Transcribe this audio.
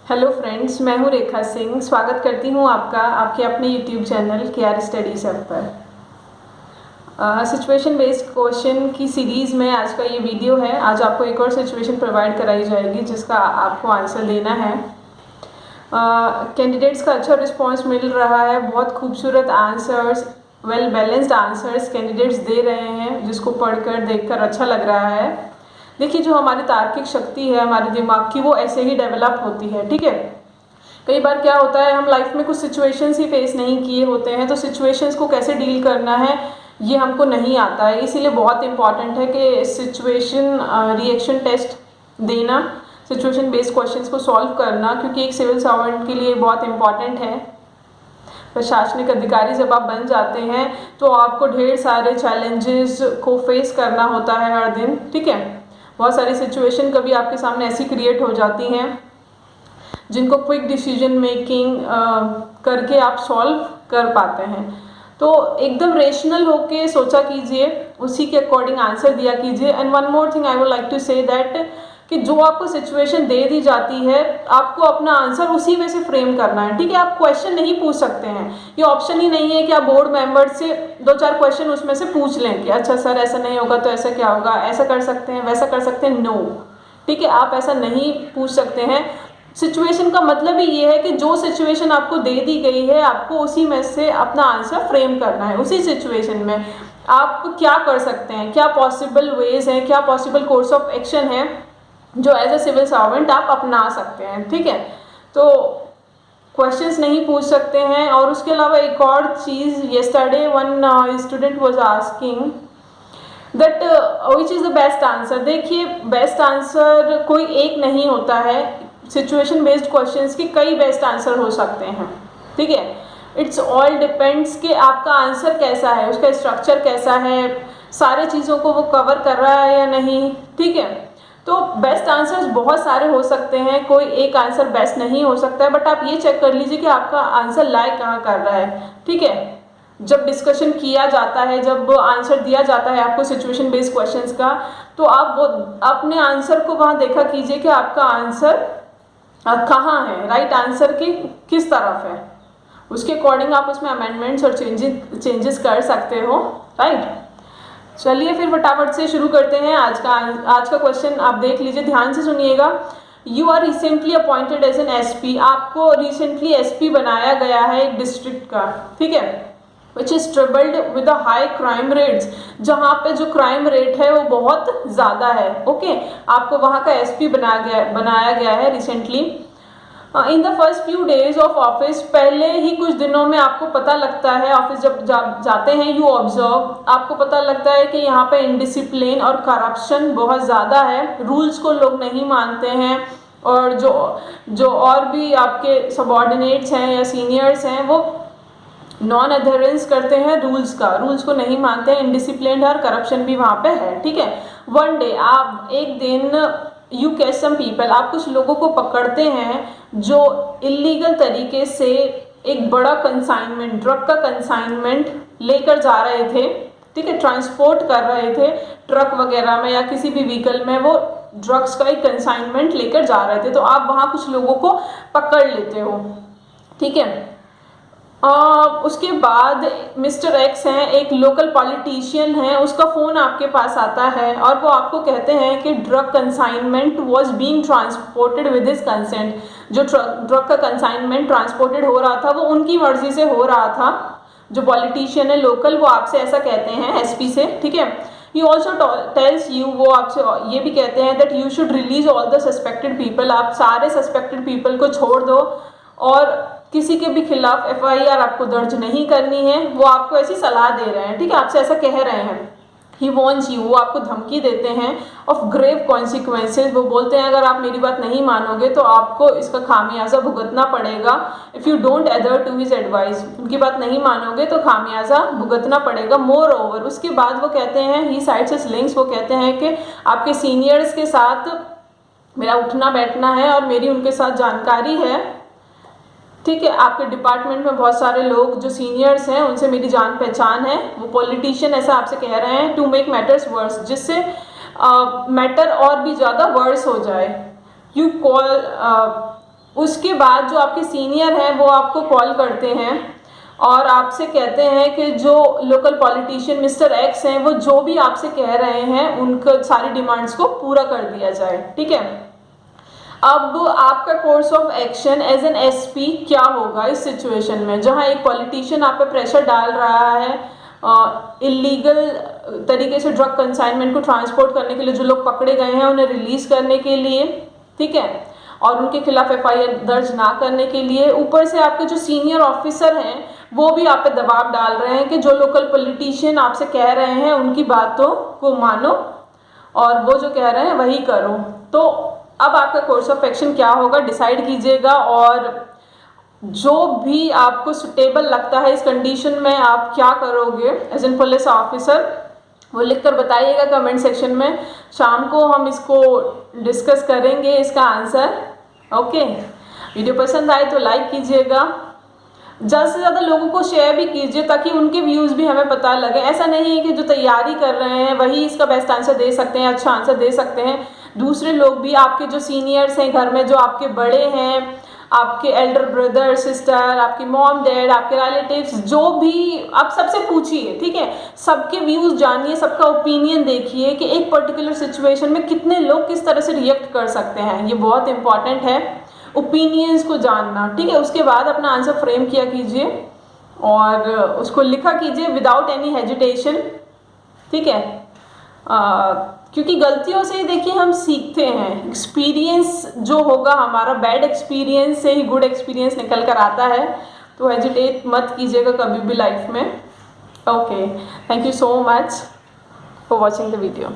Hello friends, मैं हूँ रेखा सिंह। स्वागत करती हूँ आपका आपके अपने YouTube channel KR studies app पर। सिचुएशन बेस्ड क्वेश्चन की सीरीज़ में आज का ये वीडियो है। आज आपको एक और सिचुएशन प्रोवाइड कराई जाएगी जिसका आपको आंसर देना है। कैंडिडेट्स का अच्छा रिस्पांस मिल रहा है, बहुत खूबसूरत answers, well balanced answers candidates दे रहे हैं, जिसको पढ़कर देखकर अच्छा लग रहा है। देखिए, जो हमारी तार्किक शक्ति है हमारे दिमाग की, वो ऐसे ही डेवलप होती है। ठीक है, कई बार क्या होता है, हम लाइफ में कुछ सिचुएशंस ही फेस नहीं किए होते हैं, तो सिचुएशंस को कैसे डील करना है ये हमको नहीं आता है। इसीलिए बहुत इंपॉर्टेंट है कि सिचुएशन रिएक्शन टेस्ट देना, सिचुएशन बेस्ड क्वेश्चंस को सॉल्व करना, क्योंकि एक सिविल सर्वेंट के लिए बहुत इंपॉर्टेंट है। प्रशासनिक अधिकारी जब आप बन जाते हैं तो आपको ढेर सारे चैलेंजेस को फेस करना होता है हर दिन। ठीक है, बहुत सारी सिचुएशन कभी आपके सामने ऐसी क्रिएट हो जाती हैं जिनको क्विक डिसीजन मेकिंग करके आप सॉल्व कर पाते हैं। तो एकदम रेशनल होके सोचा कीजिए, उसी के अकॉर्डिंग आंसर दिया कीजिए। And one more thing I would like to say that कि जो आपको सिचुएशन दे दी जाती है, आपको अपना आंसर उसी में से फ्रेम करना है। ठीक है, आप क्वेश्चन नहीं पूछ सकते हैं, ये ऑप्शन ही नहीं है कि आप बोर्ड मेंबर से 2-4 क्वेश्चन उसमें से पूछ लें कि अच्छा सर ऐसा नहीं होगा तो ऐसा क्या होगा, ऐसा कर सकते हैं, वैसा कर सकते हैं। नो, ठीक है, आप ऐसा नहीं पूछ सकते हैं। सिचुएशन का मतलब ही ये है कि जो सिचुएशन आपको दे दी गई है, आपको उसी में से अपना आंसर फ्रेम करना है। उसी सिचुएशन में आप क्या कर सकते हैं, क्या पॉसिबल वेज हैं, क्या पॉसिबल कोर्स ऑफ एक्शन है जो एज ए सिविल सर्वेंट आप अपना सकते हैं। ठीक है, तो क्वेश्चंस नहीं पूछ सकते हैं। और उसके अलावा एक और चीज़, yesterday one student was asking that which is the best answer. देखिए, बेस्ट आंसर कोई एक नहीं होता है। सिचुएशन बेस्ड क्वेश्चंस के कई बेस्ट आंसर हो सकते हैं। ठीक है, इट्स ऑल डिपेंड्स कि आपका आंसर कैसा है, उसका स्ट्रक्चर कैसा है, सारे चीज़ों को वो कवर कर रहा है या नहीं। ठीक है, तो बेस्ट आंसर्स बहुत सारे हो सकते हैं, कोई एक आंसर बेस्ट नहीं हो सकता है। बट आप ये चेक कर लीजिए कि आपका आंसर लाइक कहाँ कर रहा है। ठीक है, जब डिस्कशन किया जाता है, जब आंसर दिया जाता है आपको सिचुएशन बेस्ड क्वेश्चंस का, तो आप वो अपने आंसर को वहाँ देखा कीजिए कि आपका आंसर कहाँ है, राइट आंसर की किस तरफ है। उसके अकॉर्डिंग आप उसमें अमेंडमेंट्स और चेंजेस कर सकते हो। राइट, चलिए फिर फटाफट से शुरू करते हैं। आज का क्वेश्चन आप देख लीजिए, ध्यान से सुनिएगा। You are recently appointed as an SP. आपको रिसेंटली एसपी बनाया गया है एक डिस्ट्रिक्ट का। ठीक है, which is troubled with the high crime rates. जहाँ पे जो क्राइम रेट है वो बहुत ज़्यादा है। ओके, आपको वहाँ का एसपी बनाया गया है recently. In the first few days of office, पहले ही कुछ दिनों में आपको पता लगता है, ऑफिस जब जाते हैं, यू ऑब्जर्व, आपको पता लगता है कि यहाँ पे इनडिसिप्लिन और करप्शन बहुत ज़्यादा है। रूल्स को लोग नहीं मानते हैं, और जो और भी आपके सबॉर्डिनेट्स हैं या सीनियर्स हैं, वो नॉन अधेरेंस करते हैं रूल्स का, रूल्स को नहीं मानते हैं, इनडिसिप्लिन और करप्शन भी वहाँ पे है। ठीक है, वन डे, आप एक दिन, यू कैच सम पीपल, आप कुछ लोगों को पकड़ते हैं जो इलीगल तरीके से एक बड़ा कंसाइनमेंट, ड्रग का कंसाइनमेंट लेकर जा रहे थे। ठीक है, ट्रांसपोर्ट कर रहे थे ट्रक वगैरह में या किसी भी व्हीकल में, वो ड्रग्स का एक कंसाइनमेंट लेकर जा रहे थे। तो आप वहाँ कुछ लोगों को पकड़ लेते हो। ठीक है, उसके बाद मिस्टर एक्स हैं, एक लोकल पॉलिटिशियन है, उसका फ़ोन आपके पास आता है और वो आपको कहते हैं कि drug consignment was being transported with his consent. जो ड्रग का कंसाइनमेंट ट्रांसपोर्टेड हो रहा था वो उनकी मर्जी से हो रहा था। जो पॉलिटिशियन है लोकल, वो आपसे ऐसा कहते हैं, एसपी से। ठीक है, ही ऑल्सो टेल्स यू, वो आपसे ये भी कहते हैं that you should release all the suspected people. आप सारे सस्पेक्टेड पीपल को छोड़ दो और किसी के भी खिलाफ एफआईआर आपको दर्ज नहीं करनी है। वो आपको ऐसी सलाह दे रहे हैं। ठीक है, आपसे ऐसा कह रहे हैं। ही वॉन्ट्स यू, वो आपको धमकी देते हैं ऑफ ग्रेव कॉन्सिक्वेंसेज। वो बोलते हैं अगर आप मेरी बात नहीं मानोगे तो आपको इसका खामियाजा भुगतना पड़ेगा। If you don't adhere to his advice, उनकी बात नहीं मानोगे तो खामियाजा भुगतना पड़ेगा। मोर ओवर, उसके बाद वो कहते हैं, ही साइड्स हिज लिंक्स, वो कहते हैं कि आपके सीनियर्स के साथ मेरा उठना बैठना है और मेरी उनके साथ जानकारी है। ठीक है, आपके डिपार्टमेंट में बहुत सारे लोग जो सीनियर्स हैं उनसे मेरी जान पहचान है। वो पॉलिटिशियन ऐसा आपसे कह रहे हैं, टू मेक मैटर्स वर्स, जिससे मैटर और भी ज़्यादा वर्स हो जाए। यू कॉल उसके बाद जो आपके सीनियर हैं वो आपको कॉल करते हैं और आपसे कहते हैं कि जो लोकल पॉलिटिशियन मिस्टर एक्स हैं वो जो भी आपसे कह रहे हैं उनका सारी डिमांड्स को पूरा कर दिया जाए। ठीक है, अब आपका course of action as an SP क्या होगा इस सिचुएशन में, जहां एक पॉलिटिशियन आप पे प्रेशर डाल रहा है इलीगल तरीके से ड्रग कंसाइनमेंट को ट्रांसपोर्ट करने के लिए, जो लोग पकड़े गए हैं उन्हें रिलीज करने के लिए, ठीक है, और उनके खिलाफ एफआईआर दर्ज ना करने के लिए। ऊपर से आपके जो सीनियर ऑफिसर हैं वो भी आप पे दबाव डाल रहे हैं कि जो लोकल पॉलिटिशियन आपसे कह रहे हैं उनकी बातों को मानो और वो जो कह रहे हैं वही करो। तो अब आपका कोर्स ऑफ एक्शन क्या होगा डिसाइड कीजिएगा, और जो भी आपको सुटेबल लगता है इस कंडीशन में आप क्या करोगे एज एन पुलिस ऑफिसर वो लिखकर बताइएगा कमेंट सेक्शन में। शाम को हम इसको डिस्कस करेंगे इसका आंसर। ओके, वीडियो पसंद आए तो लाइक कीजिएगा, ज़्यादा से ज़्यादा लोगों को शेयर भी कीजिए ताकि उनके व्यूज़ भी हमें पता लगे। ऐसा नहीं है कि जो तैयारी कर रहे हैं वही इसका बेस्ट आंसर दे सकते हैं, अच्छा आंसर दे सकते हैं। दूसरे लोग भी, आपके जो सीनियर्स हैं घर में, जो आपके बड़े हैं, आपके एल्डर ब्रदर सिस्टर, आपकी मॉम डैड, आपके रिलेटिव्स, जो भी, आप सबसे पूछिए। ठीक है, सबके व्यूज़ जानिए, सबका ओपिनियन देखिए कि एक पर्टिकुलर सिचुएशन में कितने लोग किस तरह से रिएक्ट कर सकते हैं। ये बहुत इंपॉर्टेंट है ओपिनियंस को जानना। ठीक है, उसके बाद अपना आंसर फ्रेम किया कीजिए और उसको लिखा कीजिए विदाउट एनी हेजिटेशन। ठीक है, क्योंकि गलतियों से देखिए हम सीखते हैं। एक्सपीरियंस जो होगा हमारा, बैड एक्सपीरियंस से ही गुड एक्सपीरियंस निकल कर आता है। तो हेजिटेट मत कीजिएगा कभी भी लाइफ में। Okay, thank you so much for watching the video.